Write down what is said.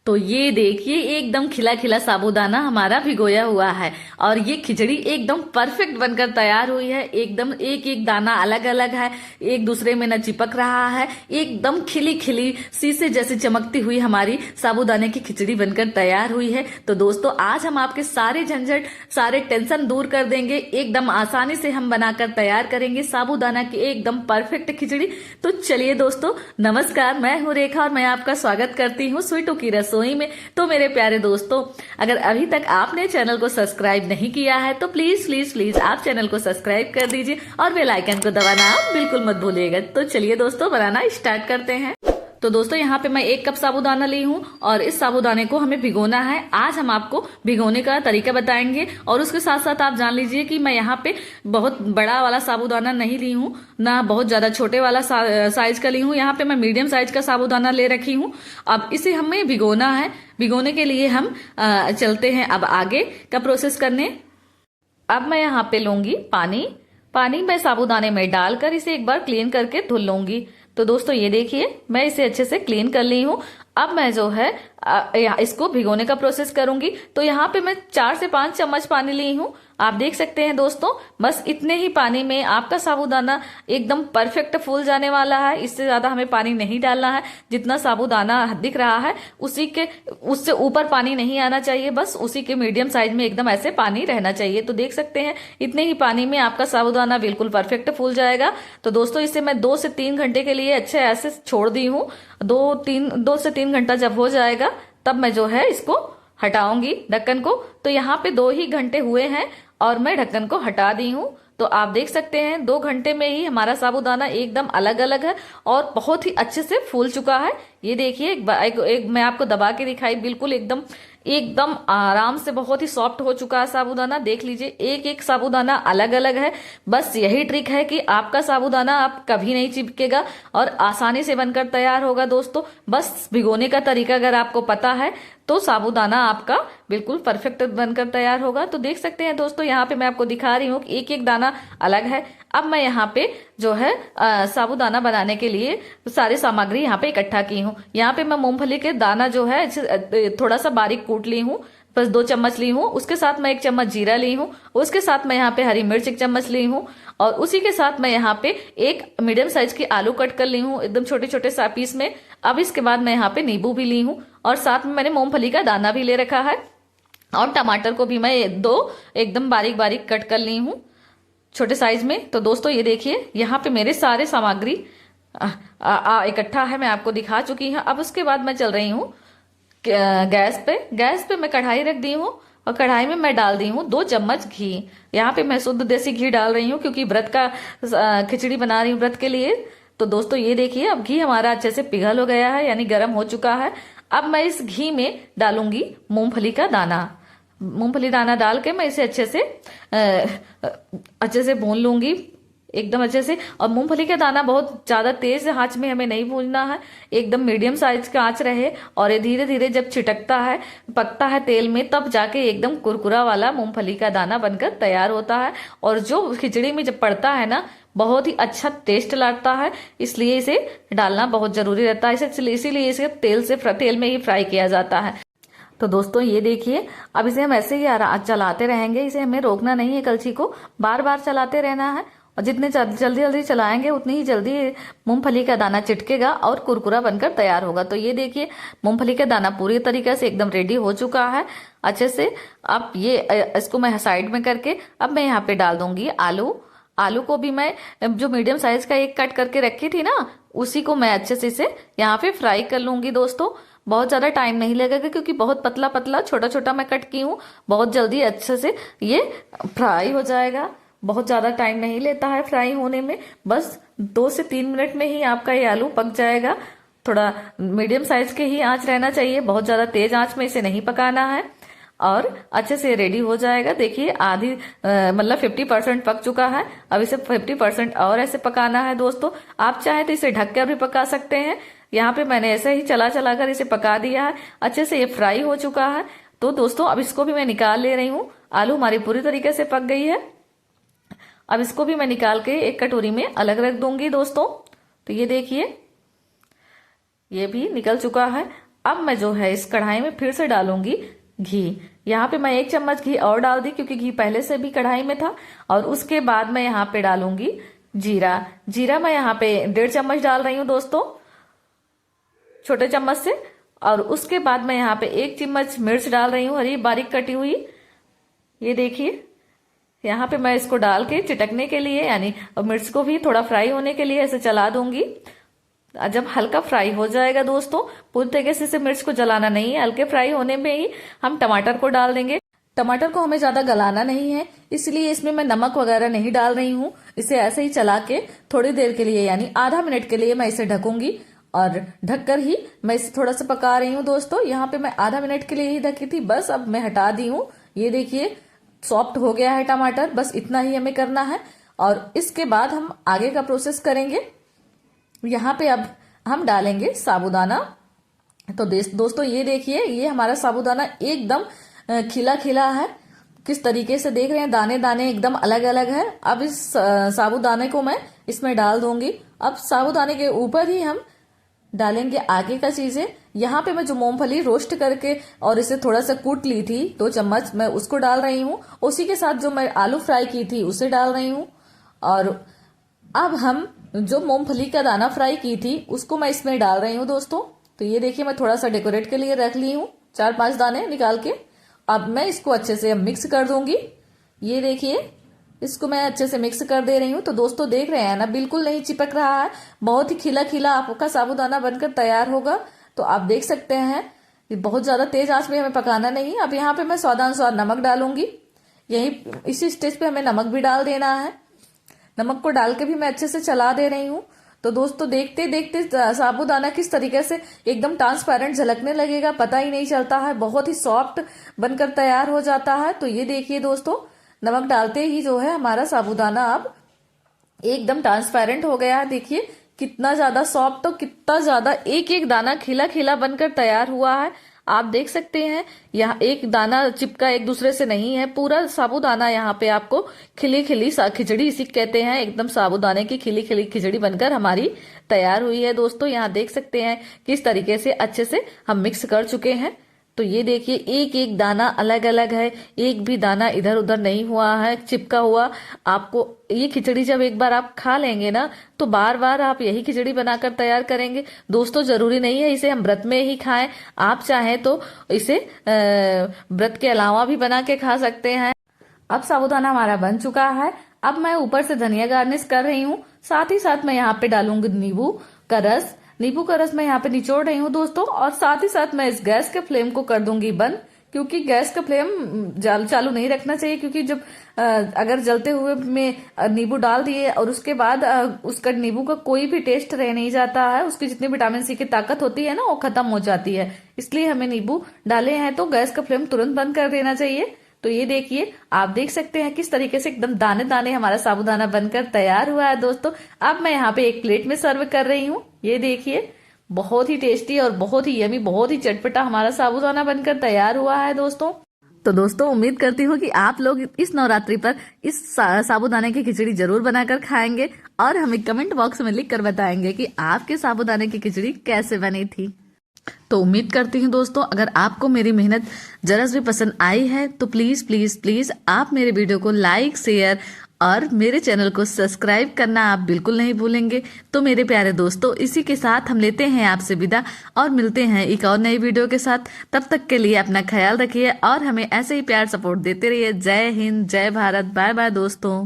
तो ये देखिए एकदम खिला खिला साबूदाना हमारा भिगोया हुआ है और ये खिचड़ी एकदम परफेक्ट बनकर तैयार हुई है। एकदम एक एक दाना अलग अलग है, एक दूसरे में न चिपक रहा है। एकदम खिली खिली शीशे जैसी चमकती हुई हमारी साबूदाने की खिचड़ी बनकर तैयार हुई है। तो दोस्तों आज हम आपके सारे झंझट सारे टेंशन दूर कर देंगे। एकदम आसानी से हम बनाकर तैयार करेंगे साबूदाना की एकदम परफेक्ट खिचड़ी। तो चलिए दोस्तों, नमस्कार, मैं हूँ रेखा और मैं आपका स्वागत करती हूँ स्वीटू की रसोई में। तो मेरे प्यारे दोस्तों, अगर अभी तक आपने चैनल को सब्सक्राइब नहीं किया है तो प्लीज प्लीज प्लीज आप चैनल को सब्सक्राइब कर दीजिए और बेल आइकन को दबाना आप बिल्कुल मत भूलिएगा। तो चलिए दोस्तों, बनाना स्टार्ट करते हैं। तो दोस्तों यहाँ पे मैं 1 कप साबूदाना ली हूँ और इस साबूदाने को हमें भिगोना है। आज हम आपको भिगोने का तरीका बताएंगे और उसके साथ साथ आप जान लीजिए कि मैं यहाँ पे बहुत बड़ा वाला साबूदाना नहीं ली हूँ, ना बहुत ज्यादा छोटे वाला साइज का ली हूँ। यहाँ पे मैं मीडियम साइज का साबूदाना ले रखी हूँ। अब इसे हमें भिगोना है। भिगोने के लिए हम चलते हैं अब आगे का प्रोसेस करने। अब मैं यहाँ पे लूंगी पानी मैं साबूदाने में डालकर इसे एक बार क्लीन करके धुल लूंगी। तो दोस्तों ये देखिए मैं इसे अच्छे से क्लीन कर ली हूँ। अब मैं जो है इसको भिगोने का प्रोसेस करूंगी। तो यहाँ पे मैं 4 से 5 चम्मच पानी ली हूँ। आप देख सकते हैं दोस्तों, बस इतने ही पानी में आपका साबूदाना एकदम परफेक्ट फूल जाने वाला है। इससे ज्यादा हमें पानी नहीं डालना है। जितना साबूदाना दिख रहा है उससे ऊपर पानी नहीं आना चाहिए, बस उसी के मीडियम साइज में एकदम ऐसे पानी रहना चाहिए। तो देख सकते हैं इतने ही पानी में आपका साबूदाना बिल्कुल परफेक्ट फूल जाएगा। तो दोस्तों इसे मैं 2 से 3 घंटे के लिए अच्छे ऐसे छोड़ दी हूँ। 2 से 3 घंटा जब हो जाएगा तब मैं जो है इसको हटाऊंगी ढक्कन को। तो यहाँ पे 2 ही घंटे हुए हैं और मैं ढक्कन को हटा दी हूँ। तो आप देख सकते हैं 2 घंटे में ही हमारा साबूदाना एकदम अलग अलग है और बहुत ही अच्छे से फूल चुका है। ये देखिए एक मैं आपको दबा के दिखाई, बिल्कुल एकदम आराम से बहुत ही सॉफ्ट हो चुका है साबूदाना। देख लीजिए एक एक साबूदाना अलग अलग है। बस यही ट्रिक है कि आपका साबूदाना आप कभी नहीं चिपकेगा और आसानी से बनकर तैयार होगा। दोस्तों बस भिगोने का तरीका अगर आपको पता है तो साबूदाना आपका बिल्कुल परफेक्ट बनकर तैयार होगा। तो देख सकते हैं दोस्तों यहाँ पे मैं आपको दिखा रही हूँ कि एक एक दाना अलग है। अब मैं यहाँ पे जो है साबूदाना बनाने के लिए सारी सामग्री यहाँ पे इकट्ठा की हूँ। यहाँ पे मैं मूंगफली के दाना जो है थोड़ा सा बारीक कूट ली हूँ, बस 2 चम्मच ली हूँ। उसके साथ मैं 1 चम्मच जीरा ली हूँ। उसके साथ मैं यहाँ पे हरी मिर्च 1 चम्मच ली हूँ और उसी के साथ मैं यहाँ पे एक मीडियम साइज की आलू कट कर ली हूँ एकदम छोटे छोटे सा पीस में। अब इसके बाद मैं यहाँ पे नींबू भी ली हूँ और साथ में मैंने मूंगफली का दाना भी ले रखा है और टमाटर को भी मैं 2 एकदम बारीक बारीक कट कर ली हूँ छोटे साइज में। तो दोस्तों ये देखिए यहाँ पे मेरे सारे सामग्री इकट्ठा है, मैं आपको दिखा चुकी हूँ। अब उसके बाद मैं चल रही हूँ गैस पे मैं कढ़ाई रख दी हूँ और कढ़ाई में मैं डाल दी हूँ 2 चम्मच घी। यहाँ पे मैं शुद्ध देसी घी डाल रही हूँ क्योंकि व्रत का खिचड़ी बना रही हूँ व्रत के लिए। तो दोस्तों ये देखिए अब घी हमारा अच्छे से पिघल हो गया है, यानी गर्म हो चुका है। अब मैं इस घी में डालूंगी मूंगफली का दाना। मूंगफली दाना डाल के मैं इसे अच्छे से भून लूंगी एकदम अच्छे से। और मूंगफली का दाना बहुत ज्यादा तेज आंच में हमें नहीं भूनना है, एकदम मीडियम साइज का आंच रहे। और ये धीरे धीरे जब छिटकता है पकता है तेल में तब जाके एकदम कुरकुरा वाला मूंगफली का दाना बनकर तैयार होता है। और जो खिचड़ी में जब पड़ता है ना बहुत ही अच्छा टेस्ट लगता है, इसलिए इसे डालना बहुत जरूरी रहता है। इसीलिए इसे तेल में ही फ्राई किया जाता है। तो दोस्तों ये देखिए अब इसे हम ऐसे ही चलाते रहेंगे, इसे हमें रोकना नहीं है, कलछी को बार बार चलाते रहना है। और जितने जल्दी जल्दी चलाएंगे उतनी ही जल्दी मूंगफली का दाना चिटकेगा और कुरकुरा बनकर तैयार होगा। तो ये देखिए मूंगफली का दाना पूरी तरीके से एकदम रेडी हो चुका है अच्छे से। अब इसको मैं साइड में करके अब मैं यहाँ पे डाल दूंगी आलू को भी मैं जो मीडियम साइज का एक कट करके रखी थी ना उसी को मैं अच्छे से इसे यहाँ पे फ्राई कर लूंगी। दोस्तों बहुत ज्यादा टाइम नहीं लगेगा क्योंकि बहुत पतला पतला छोटा छोटा मैं कट की हूँ, बहुत जल्दी अच्छे से ये फ्राई हो जाएगा। बहुत ज्यादा टाइम नहीं लेता है फ्राई होने में, बस 2 से 3 मिनट में ही आपका ये आलू पक जाएगा। थोड़ा मीडियम साइज के ही आंच रहना चाहिए, बहुत ज्यादा तेज आंच में इसे नहीं पकाना है और अच्छे से रेडी हो जाएगा। देखिए आधी मतलब 50% पक चुका है। अब इसे 50% और ऐसे पकाना है। दोस्तों आप चाहे तो इसे ढक कर भी पका सकते हैं। यहाँ पे मैंने ऐसे ही चला चला कर इसे पका दिया है, अच्छे से ये फ्राई हो चुका है। तो दोस्तों अब इसको भी मैं निकाल ले रही हूँ। आलू हमारी पूरी तरीके से पक गई है। अब इसको भी मैं निकाल के एक कटोरी में अलग रख दूंगी। दोस्तों तो ये देखिए ये भी निकल चुका है। अब मैं जो है इस कढ़ाई में फिर से डालूंगी घी। यहाँ पे मैं 1 चम्मच घी और डाल दी क्योंकि घी पहले से भी कढ़ाई में था। और उसके बाद मैं यहाँ पे डालूंगी जीरा। जीरा मैं यहाँ पे 1.5 चम्मच डाल रही हूँ दोस्तों, छोटे चम्मच से। और उसके बाद मैं यहाँ पे 1 चम्मच मिर्च डाल रही हूँ, हरी बारीक कटी हुई। ये देखिए, यहाँ पे मैं इसको डाल के चिटकने के लिए, यानी मिर्च को भी थोड़ा फ्राई होने के लिए ऐसे चला दूंगी। जब हल्का फ्राई हो जाएगा दोस्तों, पूरी तरीके से इसे मिर्च को जलाना नहीं है, हल्के फ्राई होने में ही हम टमाटर को डाल देंगे। टमाटर को हमें ज्यादा गलाना नहीं है, इसलिए इसमें मैं नमक वगैरह नहीं डाल रही हूँ। इसे ऐसे ही चला के थोड़ी देर के लिए, यानी आधा मिनट के लिए मैं इसे ढकूंगी। और ढककर ही मैं इसे थोड़ा सा पका रही हूँ दोस्तों। यहाँ पे मैं आधा मिनट के लिए ही ढकी थी, बस अब मैं हटा दी हूँ। ये देखिए, सॉफ्ट हो गया है टमाटर, बस इतना ही हमें करना है। और इसके बाद हम आगे का प्रोसेस करेंगे। यहाँ पे अब हम डालेंगे साबूदाना। तो दोस्तों ये देखिए, ये हमारा साबूदाना एकदम खिला खिला है। किस तरीके से देख रहे हैं, दाने दाने एकदम अलग अलग है। अब इस साबूदाने को मैं इसमें डाल दूंगी। अब साबूदाने के ऊपर ही हम डालेंगे आगे का चीजें। यहाँ पे मैं जो मूंगफली रोस्ट करके और इसे थोड़ा सा कूट ली थी 2 चम्मच, मैं उसको डाल रही हूँ। उसी के साथ जो मैं आलू फ्राई की थी उसे डाल रही हूँ। और अब हम जो मूंगफली का दाना फ्राई की थी उसको मैं इसमें डाल रही हूँ दोस्तों। तो ये देखिए, मैं थोड़ा सा डेकोरेट के लिए रख ली हूँ, 4-5 दाने निकाल के। अब मैं इसको अच्छे से मिक्स कर दूंगी। ये देखिए, इसको मैं अच्छे से मिक्स कर दे रही हूँ। तो दोस्तों देख रहे हैं ना, बिल्कुल नहीं चिपक रहा है, बहुत ही खिला खिला आपका साबूदाना बनकर तैयार होगा। तो आप देख सकते हैं, बहुत ज्यादा तेज आंच में हमें पकाना नहीं है। अब यहाँ पे मैं स्वादानुसार नमक डालूंगी। यही इसी स्टेज पे हमें नमक भी डाल देना है। नमक को डाल के भी मैं अच्छे से चला दे रही हूँ। तो दोस्तों देखते देखते साबूदाना किस तरीके से एकदम ट्रांसपेरेंट झलकने लगेगा, पता ही नहीं चलता है, बहुत ही सॉफ्ट बनकर तैयार हो जाता है। तो ये देखिए दोस्तों, नमक डालते ही जो है हमारा साबूदाना अब एकदम ट्रांसपेरेंट हो गया है। देखिए कितना ज्यादा सॉफ्ट, तो कितना ज्यादा एक एक दाना खिला खिला बनकर तैयार हुआ है। आप देख सकते हैं, यहाँ एक दाना चिपका एक दूसरे से नहीं है, पूरा साबूदाना यहाँ पे आपको खिली खिली खिचड़ी इसी कहते हैं, एकदम साबूदाने की खिली खिली खिचड़ी बनकर हमारी तैयार हुई है दोस्तों। यहाँ देख सकते हैं किस तरीके से अच्छे से हम मिक्स कर चुके हैं। तो ये देखिए, एक एक दाना अलग अलग है, एक भी दाना इधर उधर नहीं हुआ है चिपका हुआ। आपको ये खिचड़ी जब एक बार आप खा लेंगे ना, तो बार बार आप यही खिचड़ी बनाकर तैयार करेंगे दोस्तों। जरूरी नहीं है इसे हम व्रत में ही खाएं, आप चाहें तो इसे व्रत के अलावा भी बना के खा सकते हैं। अब साबूदाना हमारा बन चुका है। अब मैं ऊपर से धनिया गार्निश कर रही हूँ। साथ ही साथ मैं यहाँ पे डालूंगी नींबू का रस। नींबू का रस मैं यहाँ पे निचोड़ रही हूँ दोस्तों। और साथ ही साथ मैं इस गैस के फ्लेम को कर दूंगी बंद, क्योंकि गैस का फ्लेम चालू नहीं रखना चाहिए। क्योंकि जब अगर जलते हुए में नींबू डाल दिए और उसके बाद उसका नींबू का कोई भी टेस्ट रह नहीं जाता है, उसकी जितनी विटामिन सी की ताकत होती है ना, वो खत्म हो जाती है। इसलिए हमें नींबू डाले हैं तो गैस का फ्लेम तुरंत बंद कर देना चाहिए। तो ये देखिए, आप देख सकते हैं किस तरीके से एकदम दाने दाने हमारा साबूदाना बनकर तैयार हुआ है दोस्तों। अब मैं यहाँ पे एक प्लेट में सर्व कर रही हूँ। ये देखिए, बहुत ही टेस्टी और बहुत ही यमी, बहुत ही चटपटा हमारा साबूदाना बनकर तैयार हुआ है दोस्तों। तो दोस्तों उम्मीद करती हूँ कि आप लोग इस नवरात्रि पर इस साबूदाने की खिचड़ी जरूर बनाकर खाएंगे और हमें कमेंट बॉक्स में लिख कर बताएंगे कि आपके साबूदाने की खिचड़ी कैसे बनी थी। तो उम्मीद करती हूँ दोस्तों, अगर आपको मेरी मेहनत जरा भी पसंद आई है तो प्लीज प्लीज प्लीज आप मेरे वीडियो को लाइक, शेयर और मेरे चैनल को सब्सक्राइब करना आप बिल्कुल नहीं भूलेंगे। तो मेरे प्यारे दोस्तों, इसी के साथ हम लेते हैं आपसे विदा और मिलते हैं एक और नई वीडियो के साथ। तब तक के लिए अपना ख्याल रखिए और हमें ऐसे ही प्यार सपोर्ट देते रहिए। जय हिंद, जय भारत, बाय बाय दोस्तों।